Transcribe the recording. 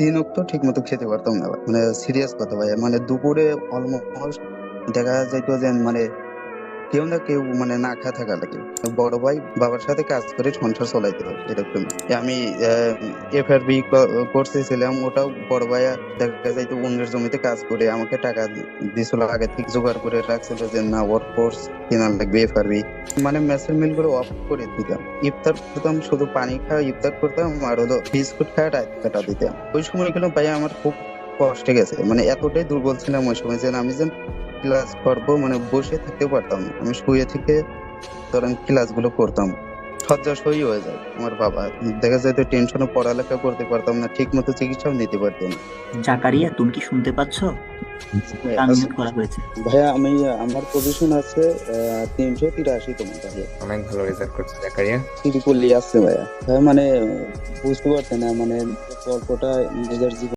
3 ওয়াক্ত ঠিক মতো খেতে পারতাম না ভাই। মানে সিরিয়াস কথা ভাই, মানে দুপুরে অলমোস্ট দেখা যাইতো যে মানে কেউ না কেউ মানে না খা থাকা লাগে। বড় ভাই বাবার সাথে কাজ করে সংসার চালাইতে হয় এরকম। আমি এফআরবি করতেছিলাম, ওটাও বড় ভাই দেখা যাইতো অন্যের জমিতে কাজ করে আমাকে টাকা দিছিল, আগে থেকে জোগাড় করে রাখছিল যে না ওর কোর্স কেনার লাগবে এফআরবি। মানে মেসের মিল করে অফ করে দিতাম, ইফতার করতাম, শুধু পানি খাওয়া ইফতার করতাম আর হলো বিস্কুট খাওয়া রাত কাটা দিতাম। ওই সময়গুলো ভাই আমার খুব কষ্টে গেছে, মানে এতটাই দুর্বল ছিলাম ওই সময় যে আমি যেন ক্লাস করবো মানে বসে থাকতে পারতাম না, আমি শুয়ে থেকে ধরেন ক্লাস গুলো করতাম। শয্যাশয়ী হয়ে যায় আমার বাবা, দেখা যায় তো টেনশনে পড়ালেখা করতে পারতাম না, ঠিক মতো চিকিৎসাও নিতে পারতাম না। জাকারিয়া, তুমি কি শুনতে পাচ্ছ? টার্মিনেট করা হয়েছে। ভাইয়া আমি আমার পজিশন আছে 383 ভাইয়া। অনেক ভালো রেজাল্ট করছে জাকারিয়া। সিডিপল্লি আছে ভাইয়া। ভাইয়া মানে বুঝতে পারছেন না, মানে গল্পটা নিজের জীবন